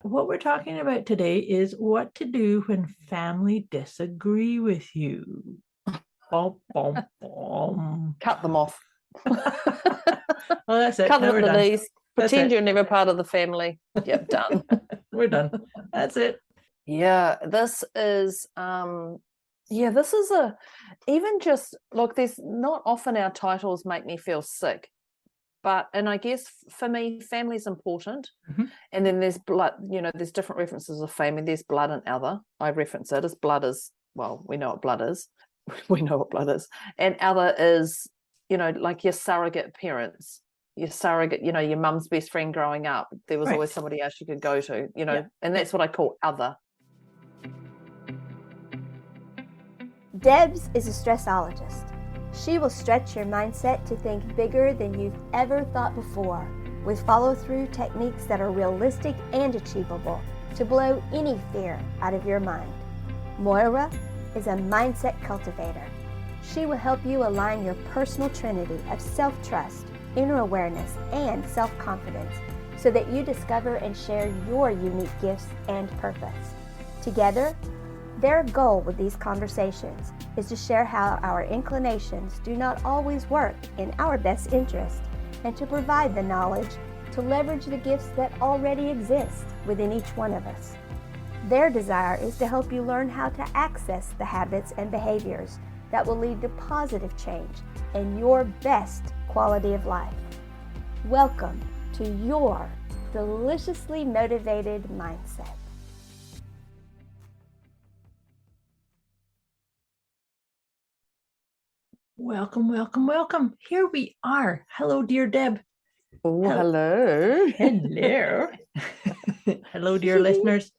what we're talking about today is what to do when family disagree with you. Bom, bom, bom. Cut them off. Well, that's it. Cut Now them we're at the done. knees. That's Pretend it. you're never part of the family. Yep, done. We're done. That's it. Yeah, this is this is a even just look, there's not often our titles make me feel sick. And I guess for me, family's important. Mhm. And then there's blood, there's different references of family. There's blood and other. I reference it as blood is, well, we know what blood is. We know what blood is. And other is, like your surrogate parents, your surrogate, your mum's best friend growing up. There was Right. always somebody else you could go to, Yeah. and that's what I call other. Debz is a stressologist. She will stretch your mindset to think bigger than you've ever thought before, with follow-through techniques that are realistic and achievable to blow any fear out of your mind. Moira is a mindset cultivator. She will help you align your personal trinity of self-trust, inner awareness, and self-confidence so that you discover and share your unique gifts and purpose. Together, their goal with these conversations is to share how our inclinations do not always work in our best interest and to provide the knowledge to leverage the gifts that already exist within each one of us. Their desire is to help you learn how to access the habits and behaviors that will lead to positive change and your best quality of life. Welcome to your deliciously motivated mindset. Welcome, welcome, welcome. Here we are. Hello, dear Deb. Oh, hello. Hello. Hello, dear listeners.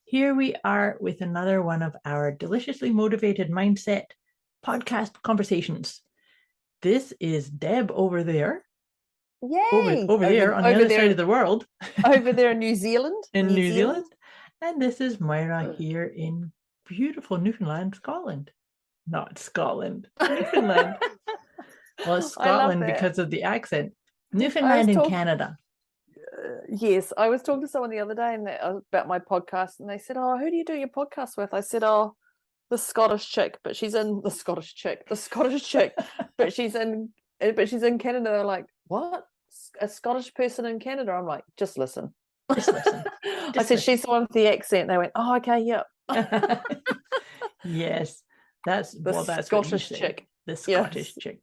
Here we are with another one of our deliciously motivated mindset podcast conversations. This is Deb over there. Yay! Over there on the other side of the world. Over there in New Zealand. In New Zealand. And this is Moira here in beautiful Newfoundland, Scotland. Not Scotland, Newfoundland. Well, it's Scotland because of the accent. Newfoundland in Canada. Yes, I was talking to someone the other day about my podcast, and they said, "Oh, who do you do your podcast with?" I said, "Oh, the Scottish chick, but she's in the Scottish chick, but she's in Canada." They're like, "What? A Scottish person in Canada?" I'm like, "Just listen." Just listen. I said, "She's the one with the accent." They went, "Oh, okay, yep." Yes, that's Scottish chick. The Scottish chick.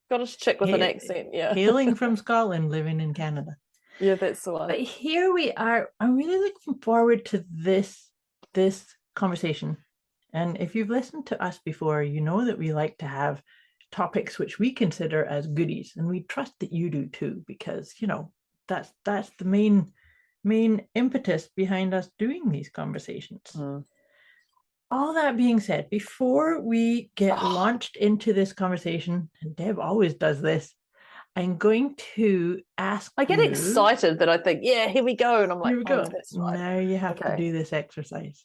Scottish chick with an accent, yeah. Hailing from Scotland, living in Canada. Yeah, that's the one. But here we are. I'm really looking forward to this conversation. And if you've listened to us before, you know that we like to have topics which we consider as goodies, and we trust that you do too, because that's the main impetus behind us doing these conversations. All that being said, before we get launched into this conversation, and Deb always does this, I'm going to ask I get excited that I think, yeah, here we go. And I'm like, here we go. That's right. Now you have to do this exercise.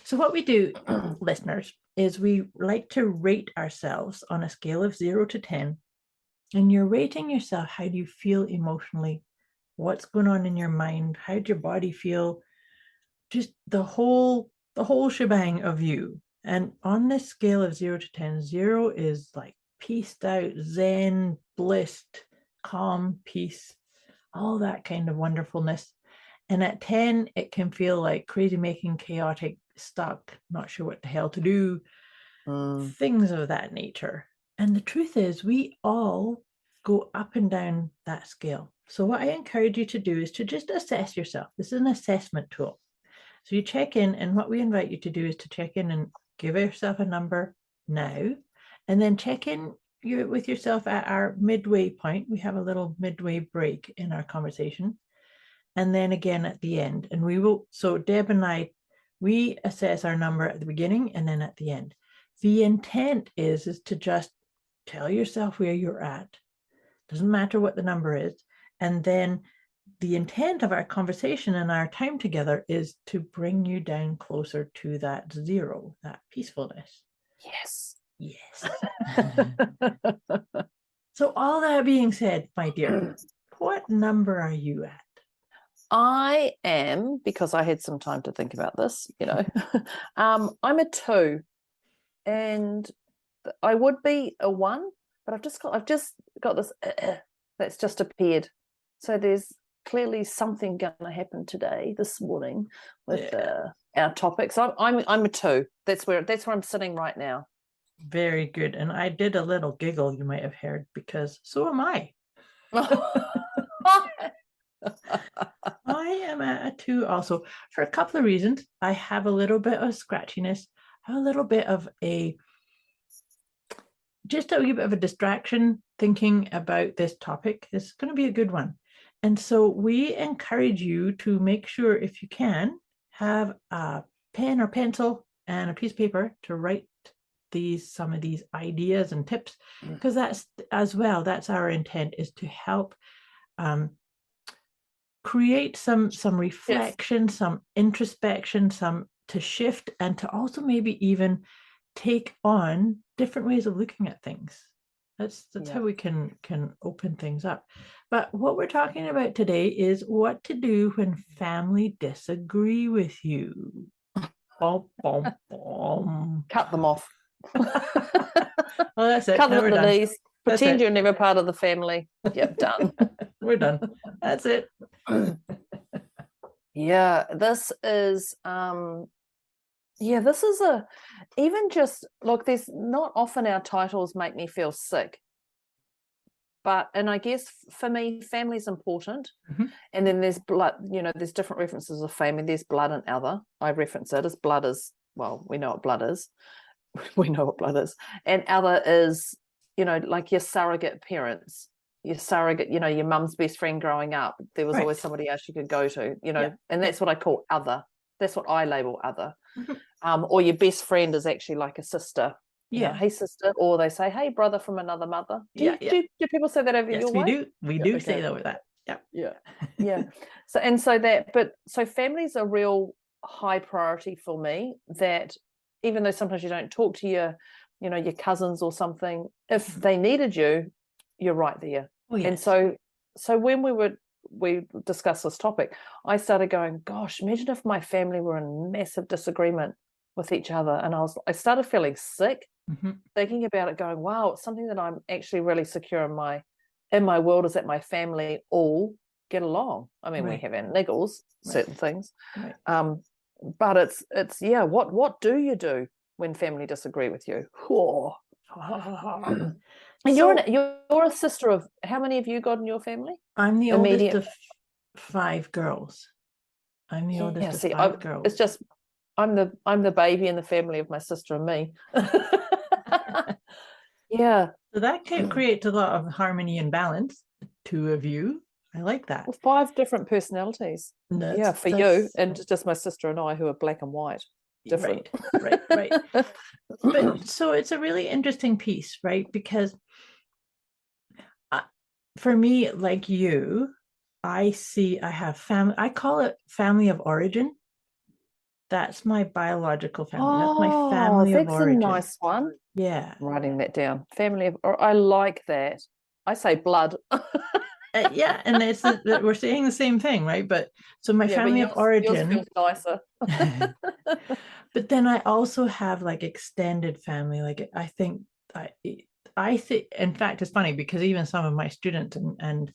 So what we do, listeners, is we like to rate ourselves on a scale of 0 to 10. And you're rating yourself. How do you feel emotionally? What's going on in your mind? How'd your body feel? Just the whole shebang of you. And on this scale of 0 to 10, 0 is like peaced out, zen, blissed, calm, peace, all that kind of wonderfulness. And at 10, it can feel like crazy making, chaotic, stuck, not sure what the hell to do, things of that nature. And the truth is, we all go up and down that scale. So what I encourage you to do is to just assess yourself. This is an assessment tool. So you check in, and what we invite you to do is to check in and give yourself a number now, and then check in with yourself at our midway point. We have a little midway break in our conversation, and then again at the end. And we will, so Deb and I, we assess our number at the beginning and then at the end. The intent is to just tell yourself where you're at. Doesn't matter what the number is. And then the intent of our conversation and our time together is to bring you down closer to that 0, that peacefulness. Yes. So all that being said, my dear, what number are you at? I am, because I had some time to think about this, I'm a 2, and I would be a 1, but I've just got this that's just appeared. So there's clearly something going to happen this morning with our topic. So I'm a 2. That's where I'm sitting right now. Very good. And I did a little giggle, you might have heard, because so am I. I am at a 2 also, for a couple of reasons. I have a little bit of scratchiness. I have a little bit of just a wee bit of a distraction thinking about this topic. This is going to be a good one. And so we encourage you to make sure, if you can, have a pen or pencil and a piece of paper to write some of these ideas and tips, because that's our intent, is to help create some reflection, some introspection, some to shift, and to also maybe even take on different ways of looking at things. That's how we can open things up. But what we're talking about today is what to do when family disagree with you. Bom, bom, bom. Cut them off. Well, that's it. Cut them Now at the knees. Pretend you're never part of the family. Yep, done. We're done. That's it. Yeah, this is even just look, there's not often our titles make me feel sick. And I guess for me, family is important. Mm-hmm. And then there's blood, there's different references of family. There's blood and other. I reference it as blood is, well, we know what blood is. We know what blood is. And other is, like your surrogate parents, your surrogate, your mum's best friend growing up. There was always somebody else you could go to, and that's what I call other. That's what I label other. Mm-hmm. Or your best friend is actually like a sister. Hey sister, or they say, hey brother from another mother. Do people say that over your way? Yes, we do say that with that. Yeah. So families are real high priority for me, that even though sometimes you don't talk to your cousins or something, if they needed you, you're right there. Oh, yes. And so when we discussed this topic, I started going, gosh, imagine if my family were in massive disagreement with each other. And I started feeling sick, thinking about it, going, wow, it's something that I'm actually really secure in my world, is that my family all get along. I mean, we have our niggles, certain things. Right. But it's what do you do when family disagree with you? And you're a sister of, how many have you got in your family? I'm the oldest of 5 girls. I'm the oldest of 5 girls. It's just I'm the baby in the family of my sister and me. Yeah. So that creates a lot of harmony and balance. 2 of you. I like that. Well, 5 different personalities. For you, and just my sister and I, who are black and white. Different. Right. But so it's a really interesting piece, right? Because for me, like you, I have family. I call it family of origin. That's my biological family. That's my family of origin. That's a nice one. Yeah. I'm writing that down. Family of, I like that. I say blood. Yeah, and it's we're saying the same thing, right? But so my family of origin. Yours feels nicer. But then I also have like extended family. Like I think, in fact, it's funny because even some of my students and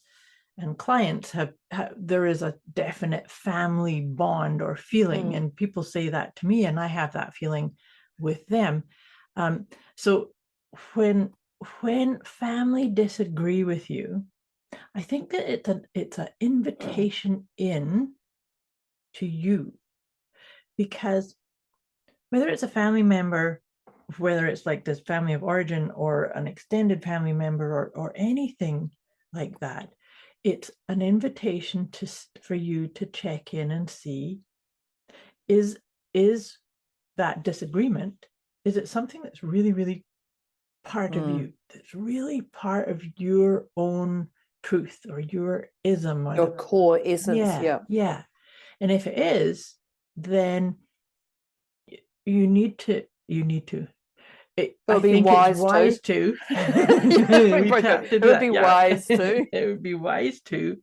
clients have there is a definite family bond or feeling, and people say that to me, and I have that feeling with them. So when family disagree with you, I think that it's an invitation in to you, because whether it's a family member, whether it's like this family of origin or an extended family member or anything like that, it's an invitation for you to check in and see, is that disagreement, is it something that's really, really part of you, that's really part of your own truth or your ism, or your core essence? Yeah. And if it is, then you need to I would be think wise it's wise to. It would be wise to. It would be wise to.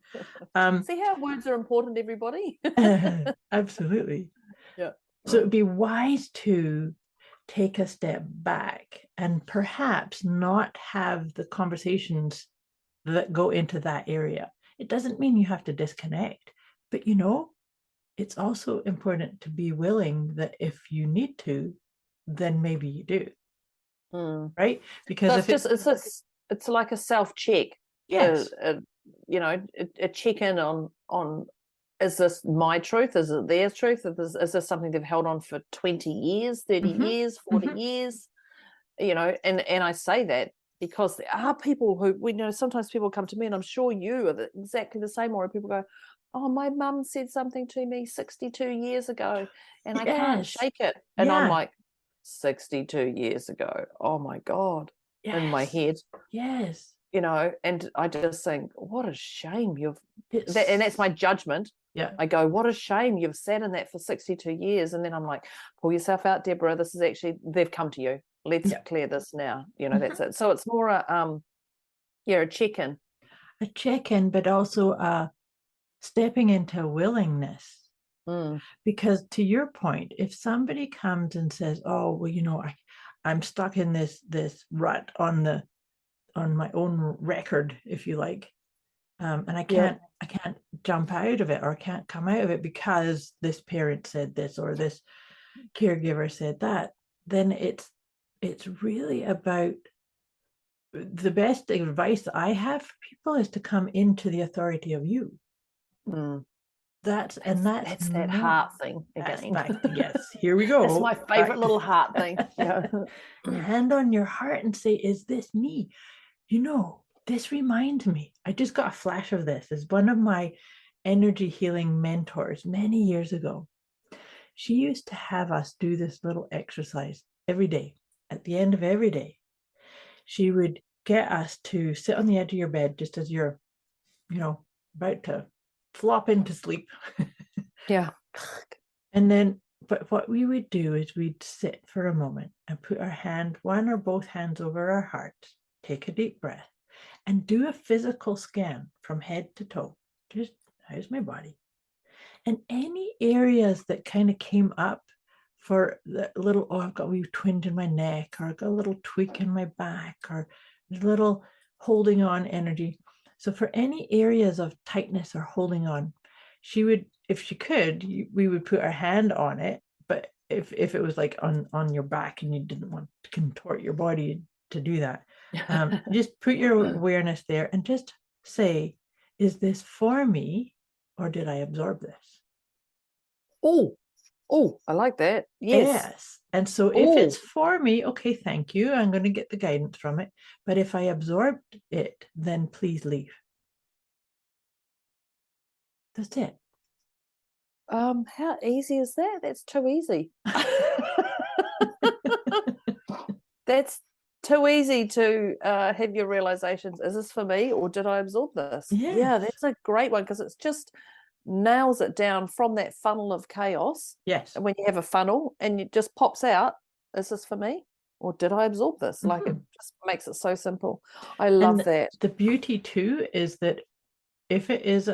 See how words are important, everybody? Absolutely. Yeah. So it would be wise to take a step back and perhaps not have the conversations that go into that area. It doesn't mean you have to disconnect, but it's also important to be willing that if you need to, then maybe you do. Right? Because so it's like a self-check. Yes. A check-in on is this my truth? Is it their truth? Is this something they've held on for 20 years, 30 years, 40 years? And I say that because there are people who sometimes people come to me, and I'm sure you are exactly the same, or people go, oh, my mum said something to me 62 years ago and I can't shake it. And I'm like, 62 years ago, oh my God, in my head. Yes. And I just think, what a shame and that's my judgment. Yeah. I go, what a shame you've sat in that for 62 years. And then I'm like, pull yourself out, Deborah. This is actually, they've come to you. Let's clear this now. That's it. So it's more a check-in. A check-in, but also stepping into willingness. Because to your point, if somebody comes and says, oh, well, I'm stuck in this rut on my own record, if you like, and I can't jump out of it, or can't come out of it because this parent said this or this caregiver said that, then it's really about, the best advice that I have for people is to come into the authority of you. That's that heart thing again. Yes, here we go. That's my favorite little heart thing. Yeah. Hand on your heart and say, is this me? This reminds me. I just got a flash of this. As one of my energy healing mentors many years ago, she used to have us do this little exercise every day. At the end of every day, she would get us to sit on the edge of your bed just as you're, about to flop into sleep. Yeah. And then, but what we would do is we'd sit for a moment and put our hand, one or both hands over our heart, take a deep breath, and do a physical scan from head to toe. Just, how's my body? And any areas that kind of came up for the little, I've got a wee twinge in my neck, or I've got a little tweak in my back, or a little holding on energy. So for any areas of tightness or holding on, she would, if she could, we would put our hand on it. But if it was like on your back and you didn't want to contort your body to do that, just put your awareness there and just say, is this for me, or did I absorb this? Oh, I like that. Yes. And so if it's for me, okay, thank you. I'm going to get the guidance from it. But if I absorbed it, then please leave. That's it. How easy is that? That's too easy. That's too easy to have your realizations. Is this for me, or did I absorb this? Yes. Yeah, that's a great one, because it's just nails it down from that funnel of chaos. Yes. And when you have a funnel and it just pops out, is this for me, or did I absorb this? Like, it just makes it so simple. I love that. The beauty too is that if it is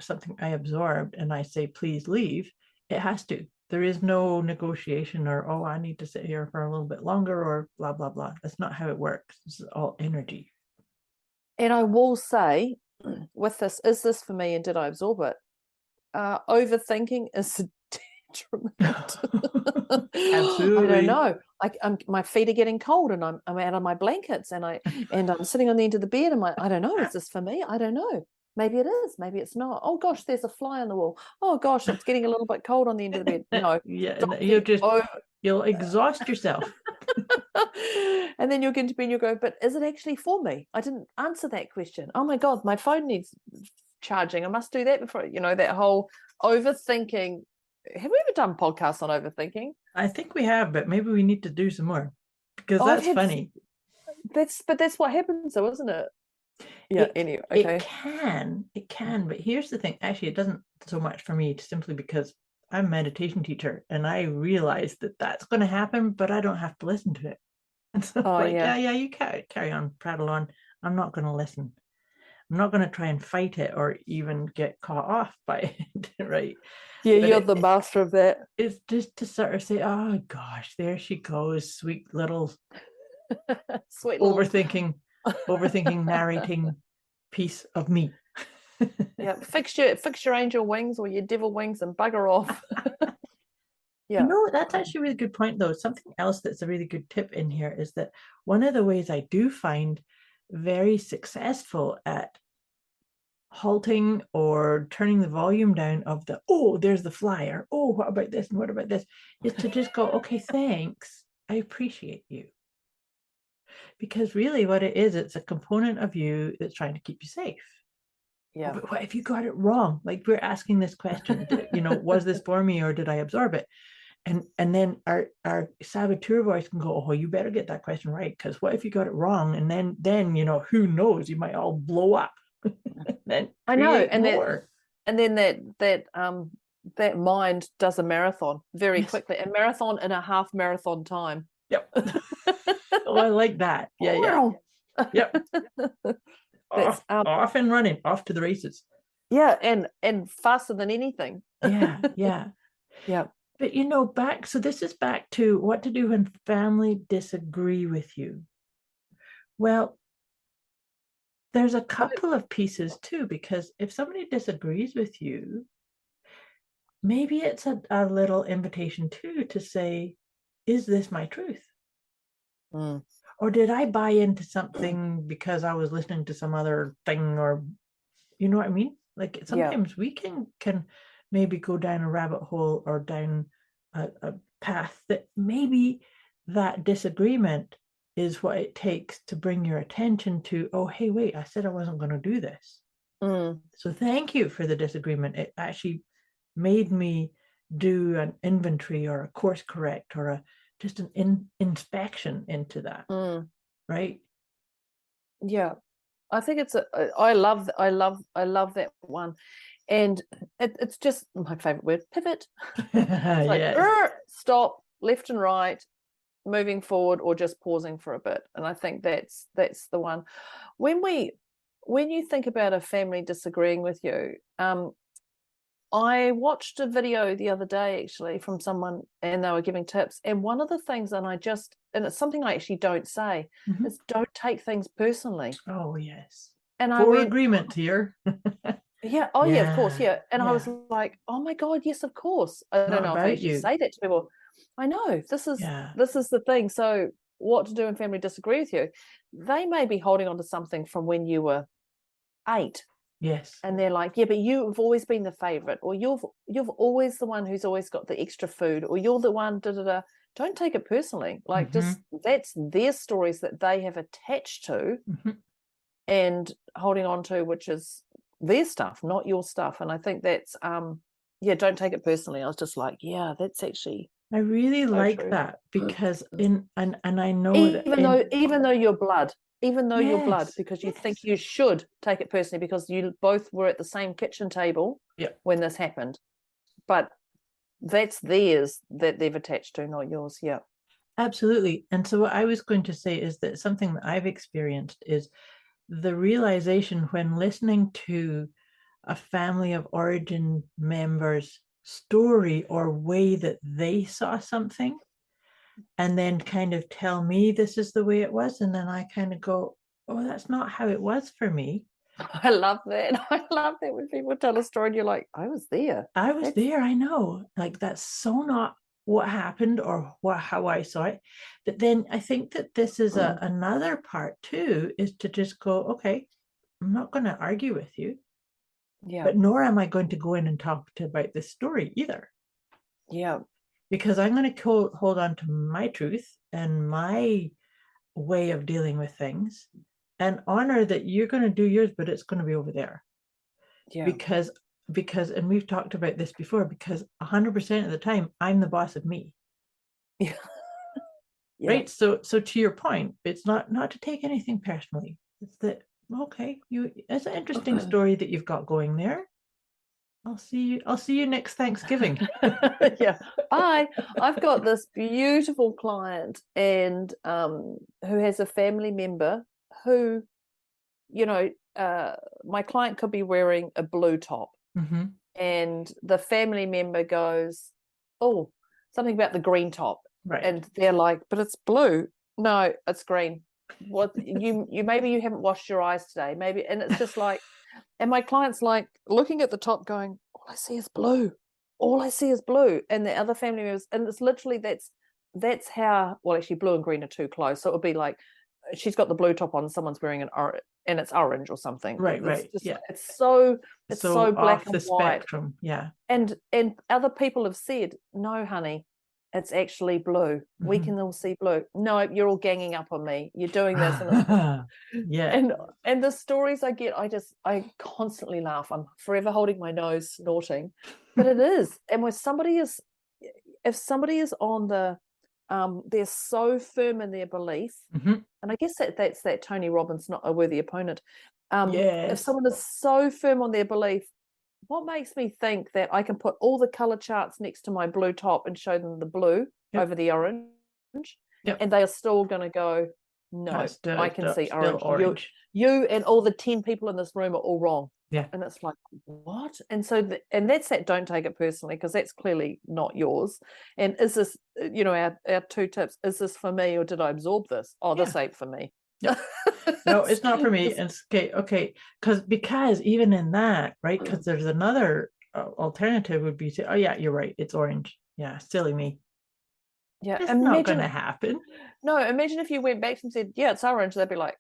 something I absorbed and I say, please leave, it has to. There is no negotiation or, oh, I need to sit here for a little bit longer, or blah, blah, blah. That's not how it works. This is all energy. And I will say with this, is this for me and did I absorb it? Overthinking is a detriment. Absolutely. I don't know. My feet are getting cold and I'm out of my blankets and I'm sitting on the end of the bed and I don't know, is this for me? I don't know. Maybe it is, maybe it's not. Oh gosh, there's a fly on the wall. Oh gosh, it's getting a little bit cold on the end of the bed. No. Yeah, you'll exhaust yourself. And then you'll get into bed and you'll go, but is it actually for me? I didn't answer that question. Oh my God, my phone needs charging. I must do that before, that whole overthinking. Have we ever done podcasts on overthinking? I think we have, but maybe we need to do some more, because that's funny. But that's what happens though, isn't it? Yeah, anyway, okay. It can, but here's the thing. Actually, it doesn't so much for me, simply because I'm a meditation teacher and I realize that that's going to happen, but I don't have to listen to it. And so Oh, like, yeah. you carry on, prattle on. I'm not going to listen. I'm not going to try and fight it or even get caught off by it, right? Yeah, But you're the master of that. it's just to sort of say, oh gosh, there she goes, sweet little Sweet little. overthinking narrating piece of me. Yeah, fix your angel wings or your devil wings and bugger off. Yeah. You know, that's actually a really good point, though. Something else that's a really good tip in here is that one of the ways I do find very successful at halting or turning the volume down of the, oh, there's the flyer, oh, what about this and what about this, is to just go, okay, thanks, I appreciate you. Because really what it is, it's a component of you that's trying to keep you safe. Yeah. But what if you got it wrong? Like, we're asking this question, was this for me or did I absorb it? And then our saboteur voice can go, oh, you better get that question right, because what if you got it wrong? And then who knows, you might all blow up. Then I know, and more. then that mind does a marathon very quickly, a marathon in a half marathon time. Yep. Oh, I like that. Yeah. Yep. Off and running, off to the races. Yeah, and faster than anything. Yeah. But so this is back to what to do when family disagree with you. Well, there's a couple of pieces too, because if somebody disagrees with you, maybe it's a little invitation too to say, is this my truth? Or did I buy into something because I was listening to some other thing, or you know what I mean? Like sometimes we can maybe go down a rabbit hole or down a path that maybe that disagreement is what it takes to bring your attention to, oh, hey, wait, I said I wasn't going to do this. So thank you for the disagreement. It actually made me do an inventory or a course correct or just an inspection into that. Right? Yeah. I think I love that one. And it's just my favorite word, pivot. It's like, stop, left and right, moving forward, or just pausing for a bit. And I think that's the one. When you think about a family disagreeing with you, I watched a video the other day actually from someone, and they were giving tips. And one of the things, and it's something I actually don't say, is don't take things personally. Oh, yes. And For agreement here. Yeah. Oh, yeah, of course. Yeah. And I was like, oh my God, yes, of course. I don't know if I actually say that to people. I know this is the thing. So what to do when family disagree with you? They may be holding on to something from when you were 8. Yes. And they're like, yeah, but you've always been the favorite, or you've always the one who's always got the extra food, or you're the one, Don't take it personally. Like, just that's their stories that they have attached to and holding on to, which is their stuff, not your stuff. And I think that's don't take it personally. I was just like, yeah, that's actually, I really so like true. that, because and I know even though you're blood, you're blood, because you think you should take it personally because you both were at the same kitchen table when this happened, but that's theirs that they've attached to, not yours. Yeah, absolutely. And so what I was going to say is that something that I've experienced is the realization when listening to a family of origin members' story or way that they saw something, and then kind of tell me this is the way it was, and then I kind of go, oh, that's not how it was for me. I love that. I love that when people tell a story and you're like, I was there. I know, like, that's so not what happened or how I saw it. But then I think that this is another part too, is to just go, okay, I'm not going to argue with you, but nor am I going to go in and talk about this story either. Because I'm going to hold on to my truth and my way of dealing with things, and honor that you're going to do yours, but it's going to be over there. Because, and we've talked about this before, because 100% of the time I'm the boss of me. Right. So to your point, it's not to take anything personally. It's that, okay, it's an interesting story that you've got going there. I'll see you next Thanksgiving. Yeah, bye. I've got this beautiful client, and who has a family member who, my client could be wearing a blue top, Mm-hmm. and the family member goes, "Oh, something about the green top," Right. and they're like, "But it's blue." No, it's green. What you maybe you haven't washed your eyes today, maybe, and it's just like, and my client's like looking at the top, going, "All I see is blue. All I see is blue," and the other family members, and it's literally that's how. Well, actually, blue and green are too close, so it would be like she's got the blue top on, someone's wearing an orange, and it's orange or something. Right, It's just, yeah. it's so black off and the white. spectrum, yeah. And other people have said, "No, honey, it's actually blue. We Mhm. can all see blue." "No, you're all ganging up on me. You're doing this." And Yeah. and the stories I get, I constantly laugh. I'm forever holding my nose, snorting, but it is. And if somebody is on the, they're so firm in their belief, Mhm. and I guess that's that Tony Robbins, not a worthy opponent. If Yes. someone is so firm on their belief, what makes me think that I can put all the color charts next to my blue top and show them the blue over the orange, and they are still going to go, "No, I can see orange. You and all the 10 people in this room are all wrong." Yeah. And it's like, what? And so, and that's that. Don't take it personally, because that's clearly not yours. And is this, our 2 tips? Is this for me, or did I absorb this? Oh, this ain't for me. Yeah. No, it's not for me. It's okay. Because even in that, right? Because there's another alternative would be to, oh yeah, you're right. It's orange. Yeah, silly me. Yeah, it's not going to happen. No, imagine if you went back and said, "Yeah, it's orange." They'd be like,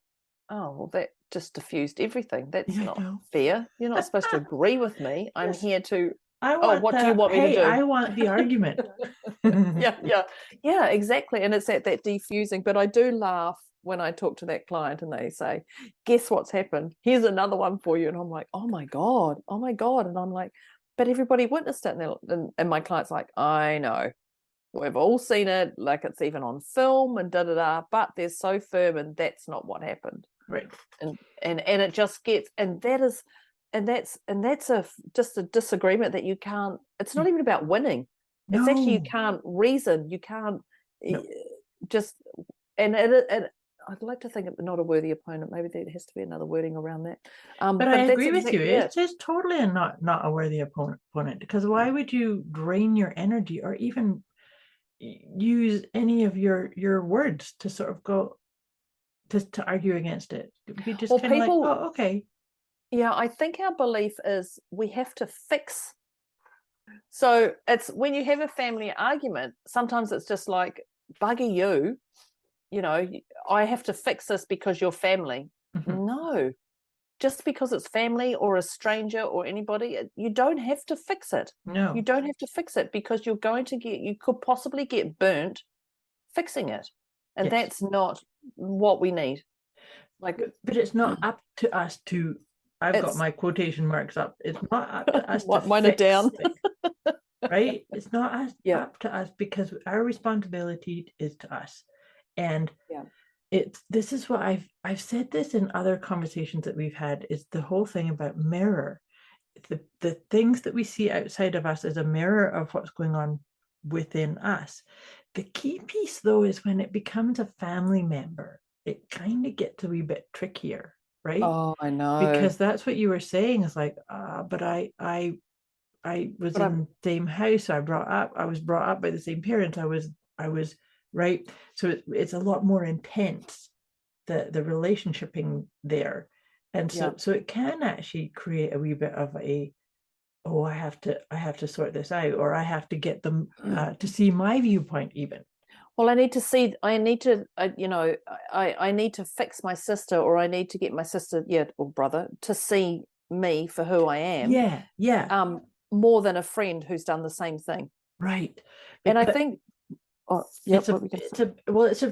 "Oh, well, that just diffused everything. That's not fair. You're not supposed to agree with me. I'm here to." What do you want me to do? I want the argument. Yeah, exactly. And it's that defusing. But I do laugh when I talk to that client and they say, "Guess what's happened? Here's another one for you." And I'm like, "Oh my God. And I'm like, "But everybody witnessed it." And my client's like, "I know. We've all seen it, like it's even on film and da-da-da, but they're so firm, and that's not what happened." Right. And it just gets, and that's just a disagreement that you can't, it's not even about winning. No. It's actually, you can't reason, you can't just, and I'd like to think of not a worthy opponent. Maybe there has to be another wording around that. But I agree with you. It's just totally not a worthy opponent, because why would you drain your energy or even use any of your words to sort of go to argue against it? Be just kind of like, oh, okay. Yeah, I think our belief is we have to fix. So it's when you have a family argument, sometimes it's just like, bugger you, I have to fix this because you're family. Mm-hmm. No, just because it's family or a stranger or anybody, you don't have to fix it. No, you don't have to fix it, because you could possibly get burnt fixing it, and that's not what we need. But it's not up to us to. I've got my quotation marks up. It's not up to us. Mine are down. Right? It's not up to us, because our responsibility is to us, and this is what I've said this in other conversations that we've had, is the whole thing about mirror. The things that we see outside of us is a mirror of what's going on within us. The key piece, though, is when it becomes a family member, it kind of gets a wee bit trickier, right? Oh, I know. Because that's what you were saying, is like, but I was in the same house. I was brought up by the same parents. I was right. So it's a lot more intense, the relationshiping there. And so it can actually create a wee bit of I have to sort this out, or I have to get them to see my viewpoint even. Well, I need to fix my sister, or I need to get my sister, or brother, to see me for who I am. Yeah. More than a friend who's done the same thing. Right. And I think, it's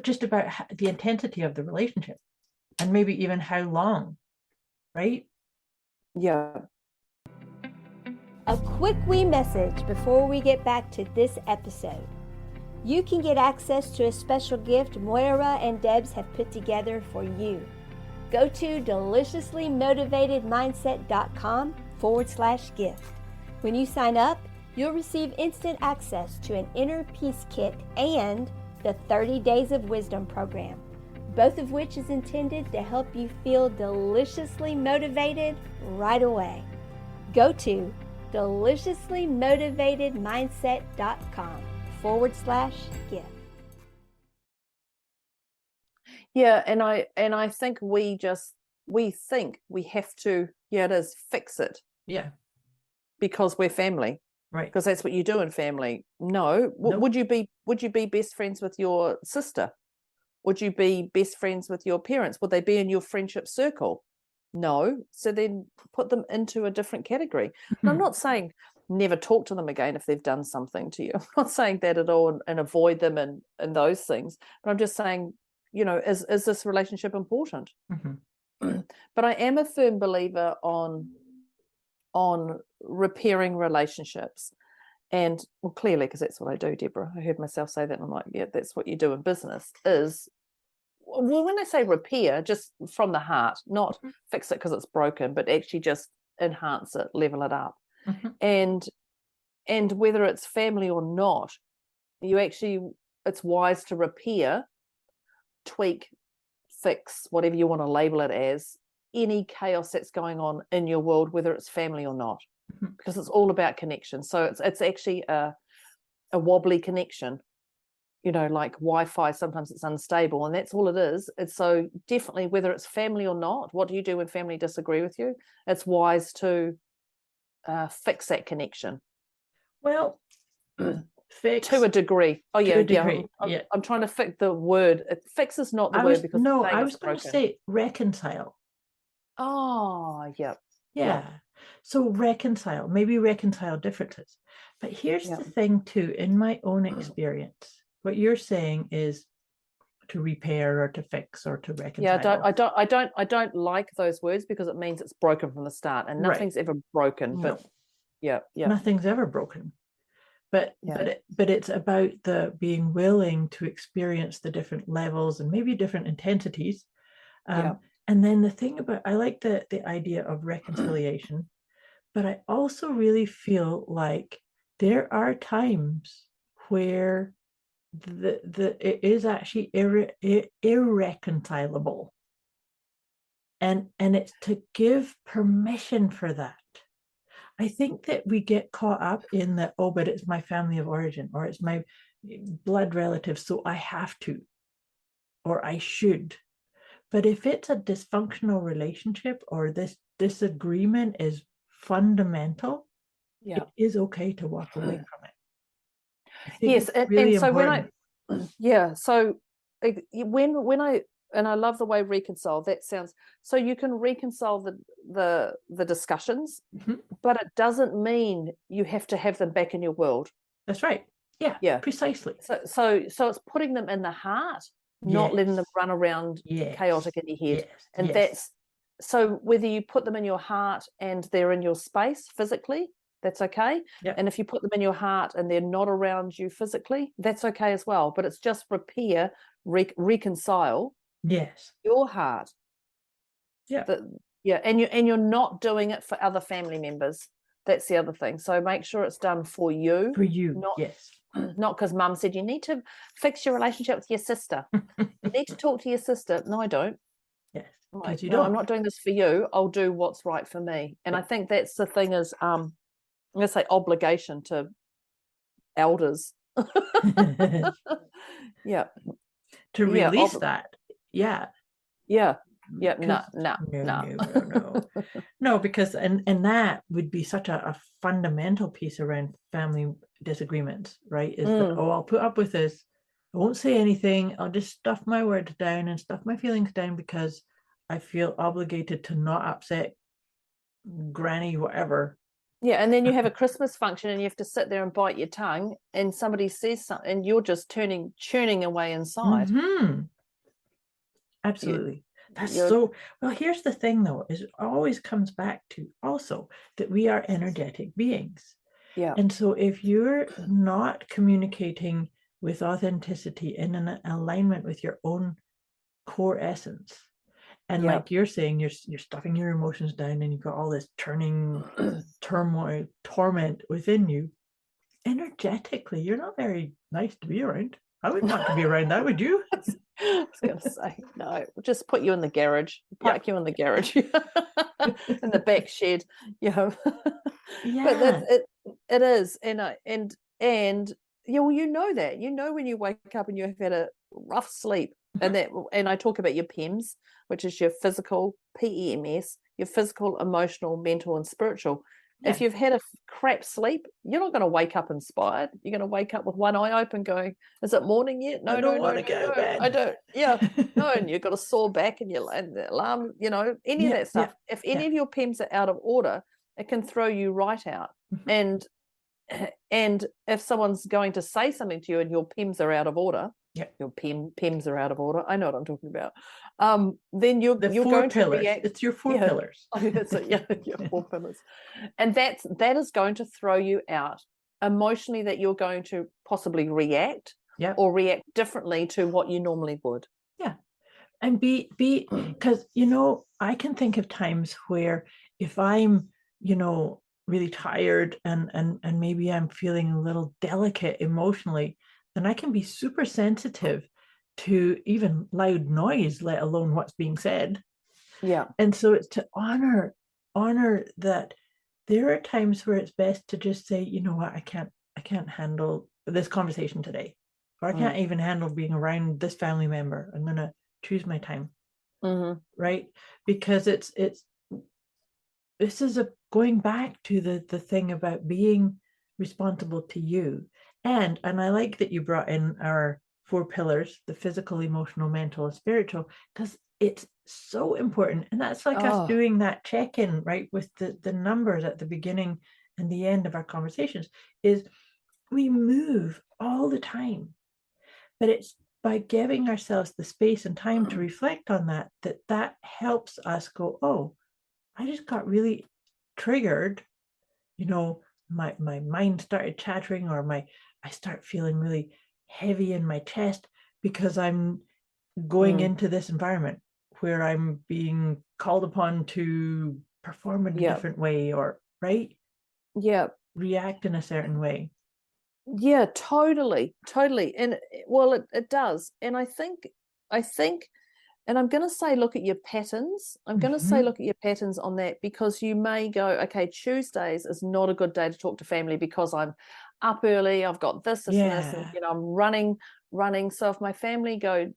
just about the intensity of the relationship, and maybe even how long, right? Yeah. A quick wee message before we get back to this episode. You can get access to a special gift Moira and Debz have put together for you. Go to deliciouslymotivatedmindset.com/gift. When you sign up, you'll receive instant access to an Inner Peace Kit and the 30 Days of Wisdom program, both of which is intended to help you feel deliciously motivated right away. Go to deliciouslymotivatedmindset.com/gift. Yeah, and I think we think we have to, it is, fix it Yeah. because we're family. Right. Because that's what you do in family. No. Nope. Would you be best friends with your sister? Would you be best friends with your parents? Would they be in your friendship circle? No. So then put them into a different category. And I'm not saying never talk to them again if they've done something to you. I'm not saying that at all, and avoid them and those things. But I'm just saying, is this relationship important? But I am a firm believer on repairing relationships. And well, clearly, because that's what I do, Deborah. I heard myself say that, and I'm like, yeah, that's what you do in business. Well, when I say repair, just from the heart, not fix it because it's broken, but actually just enhance it, level it up. And whether it's family or not, it's wise to repair, tweak, fix, whatever you want to label it as, any chaos that's going on in your world, whether it's family or not, because it's all about connection. So it's actually a wobbly connection, like Wi-Fi. Sometimes it's unstable, and that's all it is. It's so definitely, whether it's family or not, what do you do when family disagree with you? It's wise to fix that connection. Well, fix to a degree. Oh yeah, to a degree. I'm trying to fix the word. Fix is not the word because I was going to say reconcile. Oh, yeah. So maybe reconcile differences. But here's the thing too, in my own experience, what you're saying is to repair or to fix or to reconcile. Yeah, I don't like those words because it means it's broken from the start, and nothing's ever broken. No. But yeah, nothing's ever broken. But it's about the being willing to experience the different levels and maybe different intensities. And then the thing about, I like the idea of reconciliation, but I also really feel like there are times where it is actually irreconcilable. And it's to give permission for that. I think that we get caught up in the, but it's my family of origin, or it's my blood relative, so I have to, or I should. But if it's a dysfunctional relationship, or this disagreement is fundamental, it is okay to walk away from it. Yes, really, and so important. And I love the way reconcile, that sounds, so you can reconcile the discussions, but it doesn't mean you have to have them back in your world. That's right. Yeah, precisely. So it's putting them in the heart, not letting them run around chaotic in your head. That's, so whether you put them in your heart and they're in your space physically, that's okay. And if you put them in your heart and they're not around you physically, that's okay as well. But it's just repair, reconcile your heart. And you're not doing it for other family members. That's the other thing. So make sure it's done for you. Not because mum said you need to fix your relationship with your sister. You need to talk to your sister. No, I don't. Because you don't. I'm not doing this for you. I'll do what's right for me. And I think that's the thing is, I'm going to say obligation to elders. To release that. No, because and that would be such a fundamental piece around family disagreements, right? Is that, I'll put up with this, I won't say anything, I'll just stuff my words down and stuff my feelings down because I feel obligated to not upset granny whatever. And then you have a Christmas function and you have to sit there and bite your tongue and somebody says something and you're just churning away inside. Absolutely. That's so, well, here's the thing though, is it always comes back to also that we are energetic beings. And so if you're not communicating with authenticity in an alignment with your own core essence, And Yeah. like you're saying, you're stuffing your emotions down, and you've got all this turning turmoil, torment within you. Energetically, you're not very nice to be around. I wouldn't want to be around that, would you? I was going to say, no, just put you in the garage, park you in the garage, in the back shed, Yeah. But that's it. It is, and you know that, when you wake up and you've had a rough sleep, and I talk about your PEMS, which is your physical PEMS, your physical, emotional, mental, and spiritual. Yeah. If you've had a crap sleep, you're not going to wake up inspired. You're going to wake up with one eye open going, is it morning yet? No, I don't want to get out of bed. I don't. Yeah. No, and you've got a sore back and the alarm, any of that stuff. If any of your PEMs are out of order, it can throw you right out. And if someone's going to say something to you and your PEMs are out of order, your PEMs are out of order, I know what I'm talking about, then you're going pillars. to react. It's your 4 pillars. That's it. Yeah, your 4 pillars. And that is going to throw you out emotionally, that you're going to possibly react or react differently to what you normally would. Yeah. And be because I can think of times where if I'm really tired and maybe I'm feeling a little delicate emotionally, then I can be super sensitive to even loud noise, let alone what's being said. Yeah. And so it's to honor that there are times where it's best to just say, you know what, I can't handle this conversation today, or I can't even handle being around this family member. I'm going to choose my time. Right? Because this is going back to the thing about being responsible to you. And I like that you brought in our 4 pillars, the physical, emotional, mental, and spiritual, because it's so important. And that's like us doing that check-in, right, with the numbers at the beginning and the end of our conversations, is we move all the time. But it's by giving ourselves the space and time to reflect on that helps us go, oh, I just got really triggered, my mind started chattering, or I start feeling really heavy in my chest because I'm going into this environment where I'm being called upon to perform in a different way, or react in a certain way. Yeah, totally. And it does. And I think, and I'm going to say, look at your patterns. I'm going to say, look at your patterns on that, because you may go, okay, Tuesdays is not a good day to talk to family because I'm up early. I've got this and this, and I'm running. So if my family go,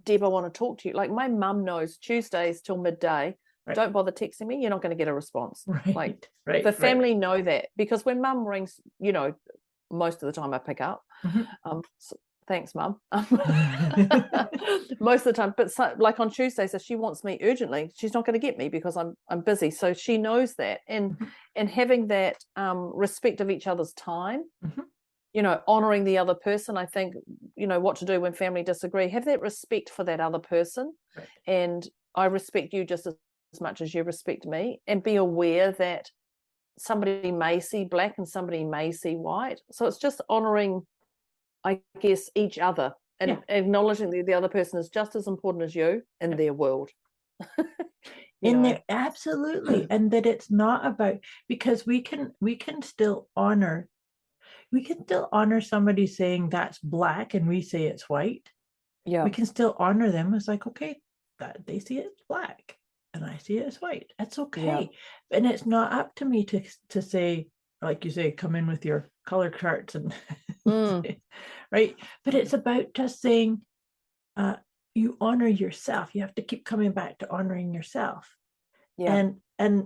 Deb, I want to talk to you. Like my mum knows Tuesdays till midday. Don't bother texting me. You're not going to get a response. The family know that, because when mum rings, most of the time I pick up. So, thanks, Mum. Most of the time, but like on Tuesdays, if she wants me urgently, she's not going to get me because I'm busy. So she knows that, and having that respect of each other's time, honoring the other person. I think what to do when family disagree. Have that respect for that other person, and I respect you just as much as you respect me, and be aware that somebody may see black and somebody may see white. So it's just honoring, I guess, each other, and acknowledging that the other person is just as important as you in their world. Absolutely. And that it's not about, because we can still honor somebody saying that's black and we say it's white. We can still honor them as like, okay, that they see it's black and I see it as white. That's okay. And it's not up to me to say, like you say, come in with your color charts and right. But it's about just saying, you honor yourself. You have to keep coming back to honoring yourself. And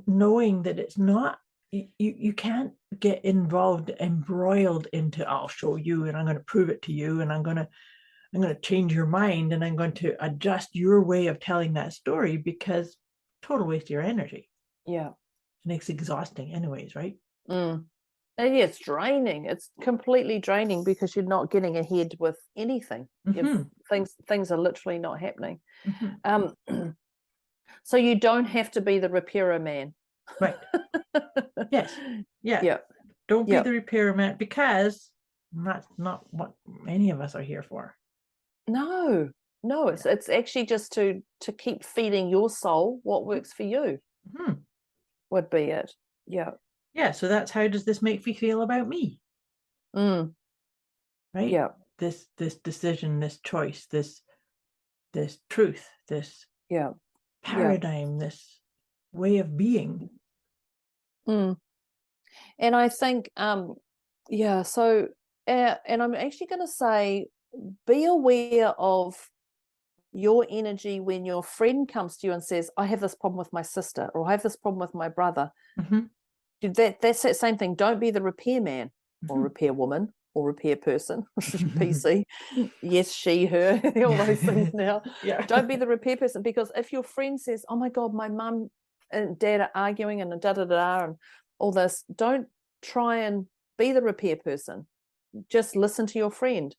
knowing that it's not, you can't get embroiled into, I'll show you and I'm going to prove it to you, and I'm going to change your mind, and I'm going to adjust your way of telling that story, because total waste of your energy. And it's exhausting anyways, right? And it's draining. It's completely draining, because you're not getting ahead with anything. Things are literally not happening. So you don't have to be the repairer man. Right. Yes. Yeah. Don't be the repairer man, because that's not what any of us are here for. No. No, it's actually just to keep feeding your soul what works for you. Would be it. Yeah, so that's, how does this make me feel about me? Right? Yeah. This decision, this choice, this truth, this paradigm, this way of being. And I think so and I'm actually going to say, be aware of your energy when your friend comes to you and says, I have this problem with my sister, or I have this problem with my brother. That's that same thing. Don't be the repairman or repair woman or repair person. PC. Yes, she, her, all those things now. Don't be the repair person, because if your friend says, oh my God, my mum and dad are arguing and and all this, don't try and be the repair person. Just listen to your friend.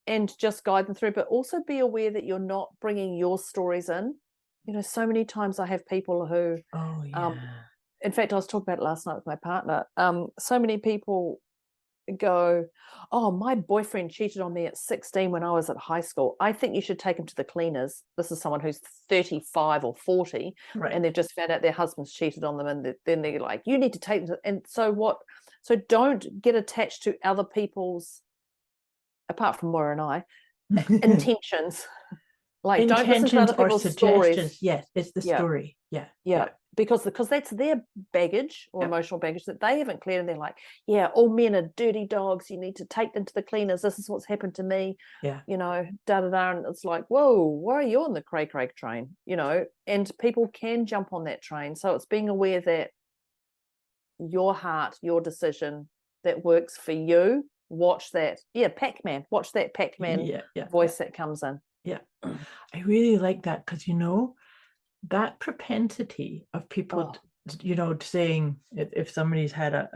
And just guide them through, but also be aware that you're not bringing your stories in. So many times I have people who, in fact, I was talking about it last night with my partner. So many people go, oh, my boyfriend cheated on me at 16 when I was at high school. I think you should take him to the cleaners. This is someone who's 35 or 40, and they've just found out their husband's cheated on them, and then they're like, you need to take them. And so don't get attached to other people's, apart from Moira and I, intentions. Like, don't listen to other people's stories. Yes, it's the story. Because that's their baggage or emotional baggage that they haven't cleared, and they're like, all men are dirty dogs, you need to take them to the cleaners, this is what's happened to me, and it's like, whoa, why are you on the cray train? And people can jump on that train. So it's being aware that your heart, your decision that works for you, watch that Pac-Man voice that comes in. I really like that, because that propensity of people saying, if somebody's had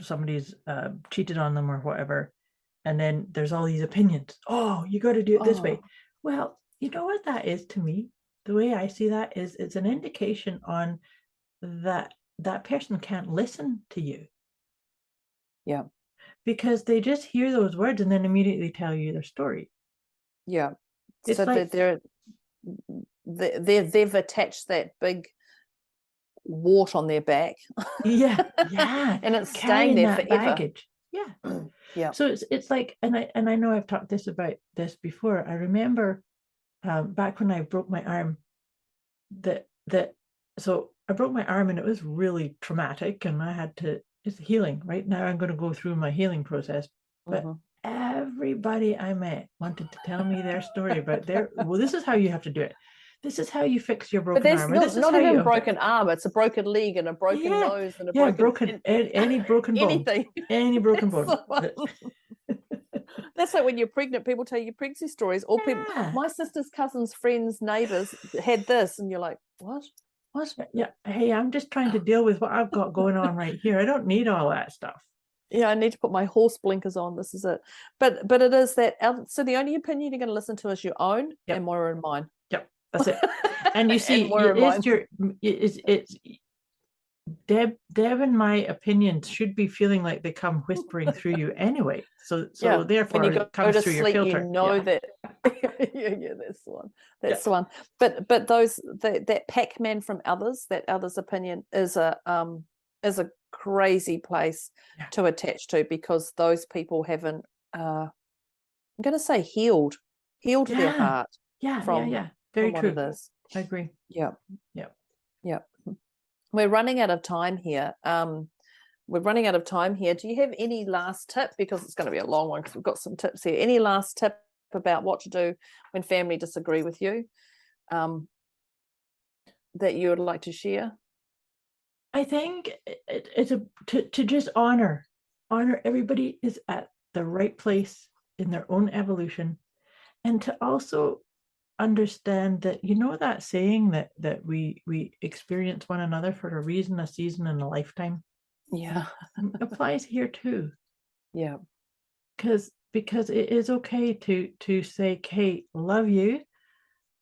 somebody's cheated on them or whatever, and then there's all these opinions, you got to do it this way. Well, you know what that is to me? The way I see that is, it's an indication on that person can't listen to you. Because they just hear those words and then immediately tell you their story. It's so like they've attached that big wart on their back. And it's staying there forever. Baggage. So it's like, and I know I've talked about this before. I remember back when I broke my arm, so I broke my arm, and it was really traumatic, and I had to, it's healing. Right now I'm going to go through my healing process, but everybody I met wanted to tell me their story about this is how you have to do it. This is how you fix your broken arm. But there's not even broken arm. It's a broken leg and a broken nose and a broken any broken bone. Anything. Any broken bone. That's like when you're pregnant, people tell you pregnancy stories. Or people, my sister's cousins, friends, neighbors had this, and you're like, what? Yeah. Hey, I'm just trying to deal with what I've got going on right here. I don't need all that stuff. I need to put my horse blinkers on. This is it. But it is that. So the only opinion you're going to listen to is your own, and Moira and mine. That's it. And you see, it's Deb and my opinions should be feeling like they come whispering through you anyway. So therefore, when you it comes through sleep, your filter. That. That's the one. That's the one. But those that Pac-Man from others, that others' opinion is a crazy place to attach to, because those people haven't. I'm going to say healed their heart. Very true. It is. I agree. Yeah. We're running out of time here. Do you have any last tip? Because it's going to be a long one, because we've got some tips here. Any last tip about what to do when family disagree with you that you would like to share? I think it's to just honor everybody is at the right place in their own evolution, and to also understand that, that saying that we experience one another for a reason, a season, and a lifetime applies here too. Because it is okay to say, Kate, love you,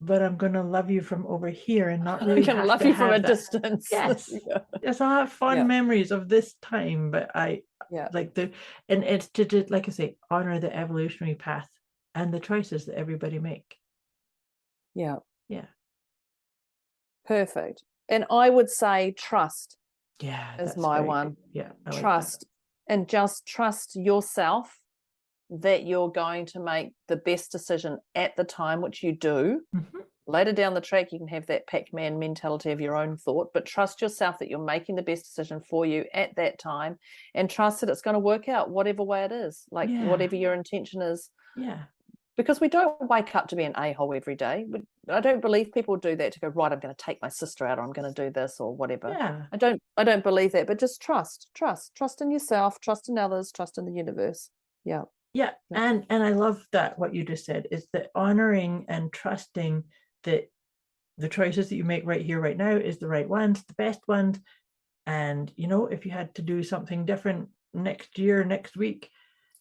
but I'm going to love you from over here and not really going to love you from a distance. Yes. Yes, I'll have fond memories of this time, but I like and it's to, like I say, honor the evolutionary path and the choices that everybody make. Yeah. Yeah. Perfect. And I would say trust Yeah. is That's my very one. good. Yeah. I like that. Trust, and just trust yourself that you're going to make the best decision at the time, which you do. Mhm. Later down the track, you can have that Pac-Man mentality of your own thought, but trust yourself that you're making the best decision for you at that time, and trust that it's going to work out whatever way it is, like Yeah. whatever your intention is. Yeah. Because we don't wake up to be an a-hole every day. I don't believe people do that to go, right, I'm going to take my sister out, or I'm going to do this or whatever. Yeah. I don't believe that, but just trust in yourself, trust in others, trust in the universe. Yeah. Yeah. And I love that what you just said is that honoring and trusting that the choices that you make right here, right now is the right ones, the best ones. And, you know, if you had to do something different next year, next week,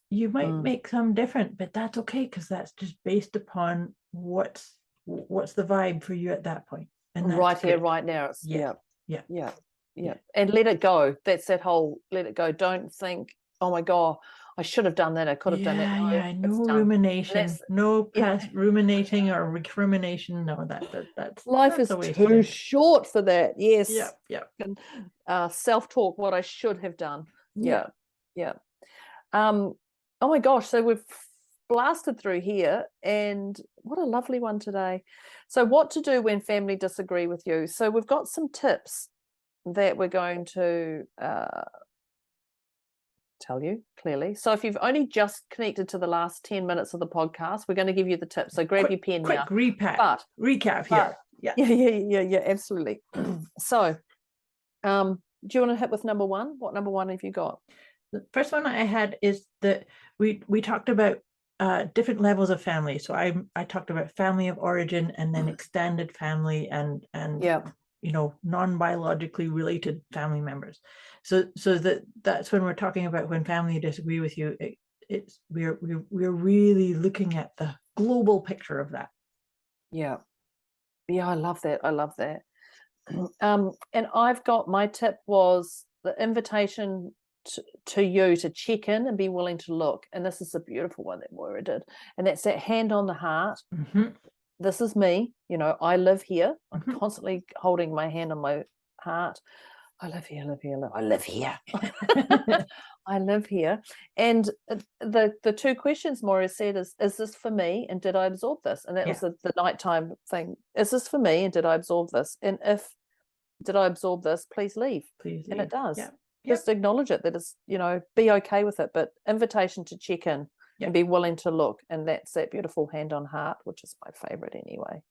you might make some different, but that's okay, because that's just based upon what's the vibe for you at that point. And that's Right here, good. right now. It's Yeah. And let it go. That's that whole let it go. Don't think, oh my God, I should have done that. I could have done that. No rumination, no past ruminating or recrimination. No, that's life is too short for that. Yes. Yeah. And self-talk, what I should have done. Yeah. Oh my gosh, so we've blasted through here, and what a lovely one today. So what to do when family disagree with you. So we've got some tips that we're going to tell you clearly. So if you've only just connected to the last 10 minutes of the podcast, we're going to give you the tips. So grab your pen now. Quick recap here. Yeah, absolutely. So do you want to hit with number one? What number one have you got? The first one I had is that we talked about different levels of family. So I talked about family of origin, and then extended family, and you know, non-biologically related family members. So that's when we're talking about when family disagree with you, we're really looking at the global picture of that. Yeah, I love that. And I've got, my tip was the invitation to you to check in and be willing to look. And this is a beautiful one that Moira did, and that's that hand on the heart. This is me, you know, I live here. I'm constantly holding my hand on my heart. I live here. I live here. I live here. And the two questions Moira said is this for me, and did I absorb this? And that was the nighttime thing. Is this for me, and did I absorb this? And if did I absorb this, please leave. And it does. Just acknowledge it, that it's, you know, be okay with it, but invitation to check in and be willing to look. And that's that beautiful hand on heart, which is my favorite anyway.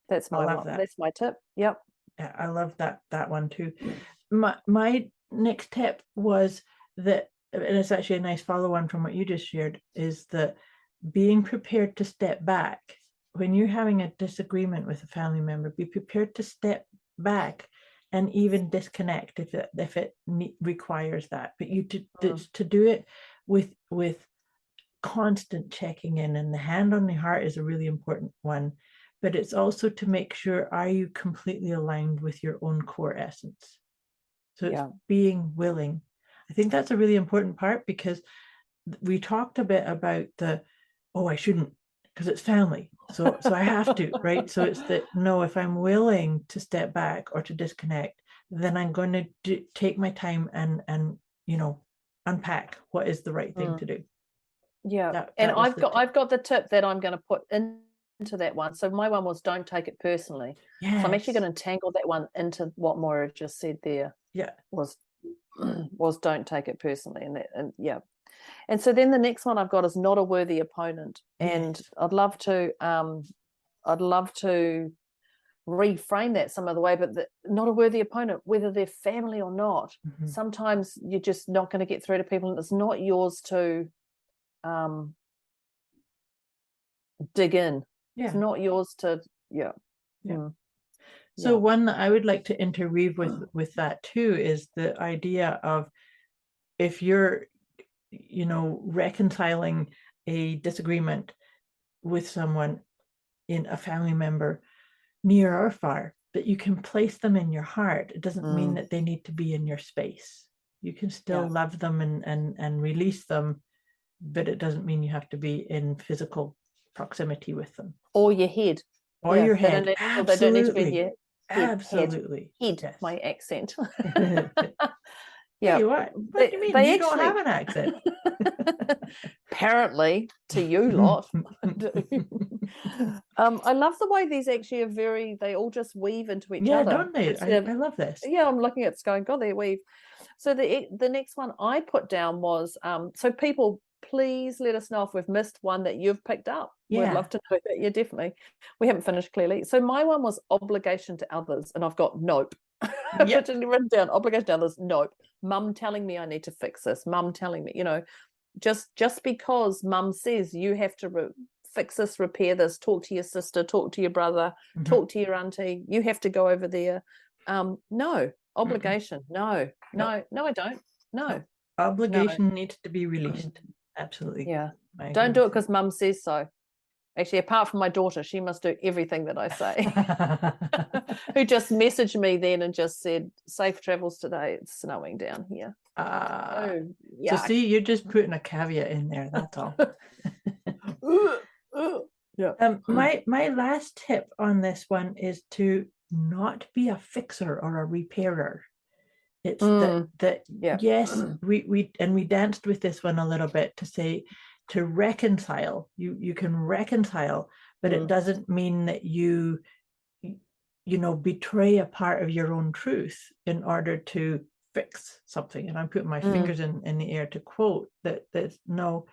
That's my one. That's my tip. Yeah, I love that one too. My next tip was that, and it's actually a nice follow on from what you just shared, is that being prepared to step back when you're having a disagreement with a family member. Be prepared to step back and even disconnect if it requires that, but you to do it with constant checking in. And the hand on the heart is a really important one, but it's also to make sure, are you completely aligned with your own core essence? So it's being willing. I think that's a really important part, because we talked a bit about I shouldn't, because it's family, so I have to, right? So it's that, no, if I'm willing to step back or to disconnect, then I'm going to take my time and you know, unpack what is the right thing to do. And I've got the tip that I'm going to put into that one. So my one was, don't take it personally. So I'm actually going to tangle that one into what Moira just said there. Was don't take it personally. And so then the next one I've got is not a worthy opponent. And I'd love to reframe that some other way, but not a worthy opponent, whether they're family or not. Sometimes you're just not going to get through to people, and it's not yours to dig in. It's not yours to So one that I would like to interweave with that too is the idea of, if you're, you know, reconciling a disagreement with someone, in a family member, near or far, that you can place them in your heart. It doesn't mean that they need to be in your space. You can still love them and release them, but it doesn't mean you have to be in physical proximity with them. Or your head. Or your They head. don't need, they don't need to be in your Absolutely. head. Yes. My accent. Yeah. What do you mean? You don't have an accent. Apparently, to you lot. I love the way these actually are they all just weave into each other. Yeah, don't they? I love this. Yeah, I'm looking at this going, God, they weave. So the next one I put down was, so people, please let us know if we've missed one that you've picked up. Yeah. We'd love to know that. Yeah, definitely. We haven't finished clearly. So my one was obligation to others, and I've got nope. Yep. Written down, obligation to others, nope. Mum telling me I need to fix this. Mum telling me, just because mum says you have to fix this, repair this, talk to your sister, talk to your brother, talk to your auntie, you have to go over there. No, obligation. No, I don't. No. Obligation needs to be released. Absolutely. Yeah. Don't do it because mum says so. Actually, apart from my daughter, she must do everything that I say. Who just messaged me then and just said, safe travels today. It's snowing down here. So see, you're just putting a caveat in there. That's all. Yeah. My last tip on this one is to not be a fixer or a repairer. It's that yes, we danced with this one a little bit to say to reconcile. You can reconcile, but it doesn't mean that you betray a part of your own truth in order to fix something. And I'm putting my fingers in the air to quote that's no,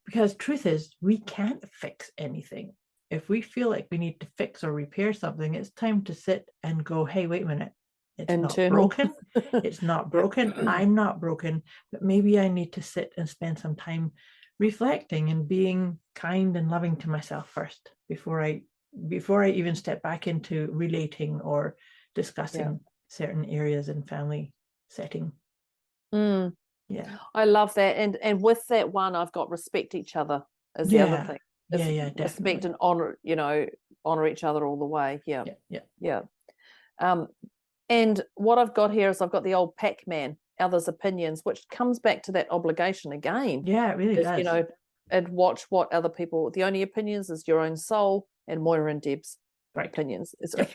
because truth is we can't fix anything. If we feel like we need to fix or repair something, it's time to sit and go, hey, wait a minute. It's not broken. It's not broken. I'm not broken, but maybe I need to sit and spend some time reflecting and being kind and loving to myself first before I even step back into relating or discussing certain areas in family setting. Yeah, I love that, and with that one, I've got respect each other as the other thing. Definitely. Respect and honor each other all the way. Yeah. And what I've got here is I've got the old Pac-Man, others' opinions, which comes back to that obligation again. Yeah, it really does. And watch what other people. The only opinions is your own soul and Moira and Debz opinions. Is what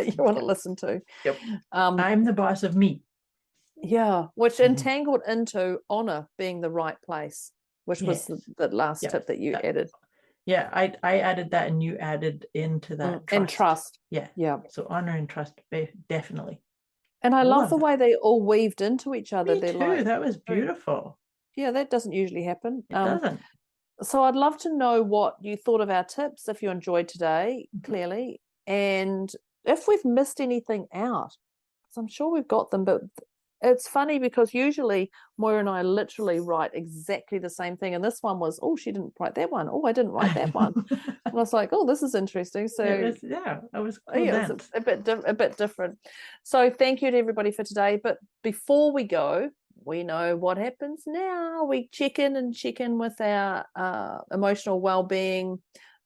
you want to listen to. Yep. I'm the boss of me. Yeah, which entangled into honor being the right place, which was the last tip that you added. Yeah, I added that, and you added into that trust. And trust. Yeah. So honor and trust, definitely. And I love the way they all weaved into each other. Me too. That was beautiful. Yeah, that doesn't usually happen. It doesn't. So I'd love to know what you thought of our tips, if you enjoyed today, clearly, and if we've missed anything out. So I'm sure we've got them, but it's funny because usually Moira and I literally write exactly the same thing, and this one was, oh, she didn't write that one. Oh, I didn't write that one. And I was like, oh, this is interesting. So I was cool. Yeah, it's a bit different. So thank you to everybody for today. But before we go, we know what happens now. We check in with our emotional well-being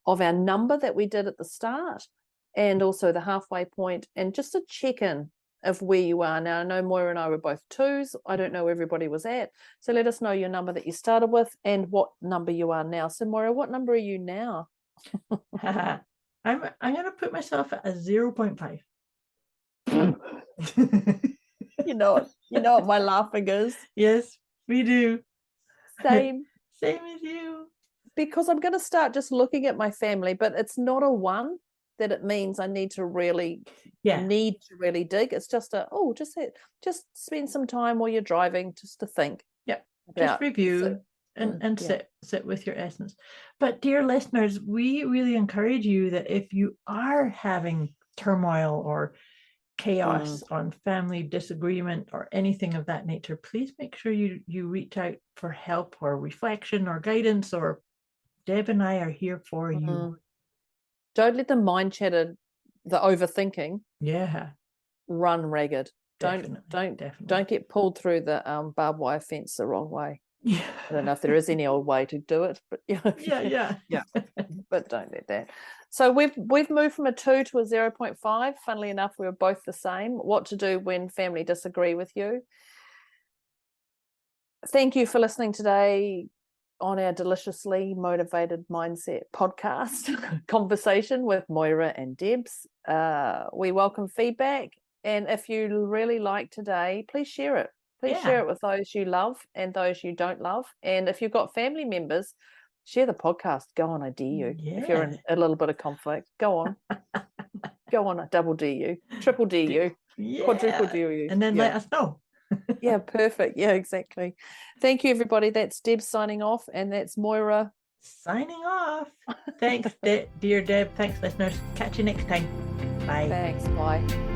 of our number that we did at the start, and also the halfway point, and just a check-in of where you are now. I know Moira and I were both 2s. I don't know where everybody was at. So let us know your number that you started with and what number you are now. So Moira, what number are you now? I'm going to put myself at a 0.5. You know what my laughing is. Yes, we do. Same as you. Because I'm going to start just looking at my family, but it's not a 1 that it means I need to really dig. It's just just spend some time while you're driving just to think. Yeah, just review and sit with your essence. But dear listeners, we really encourage you that if you are having turmoil or chaos on family disagreement or anything of that nature, please make sure you reach out for help or reflection or guidance, or Deb and I are here for you. Don't let the mind chatter, the overthinking, run ragged. Don't get pulled through the barbed wire fence the wrong way. Yeah. I don't know if there is any old way to do it, but yeah. But don't let that. So we've moved from a 2 to a 0.5. Funnily enough, we were both the same. What to do when family disagree with you. Thank you for listening today. on our Deliciously Motivated Mindset podcast conversation with Moira and Debz. We welcome feedback. And if you really like today, please share it. Please share it with those you love and those you don't love. And if you've got family members, share the podcast. Go on, I dare you. If you're in a little bit of conflict, go on. Go on, I double dare you. Triple dare you. Quadruple dare you. And then let us know. Yeah, perfect. Yeah, exactly. Thank you, everybody. That's Deb signing off, and that's Moira signing off. Thanks, dear Deb. Thanks, listeners. Catch you next time. Bye. Thanks. Bye.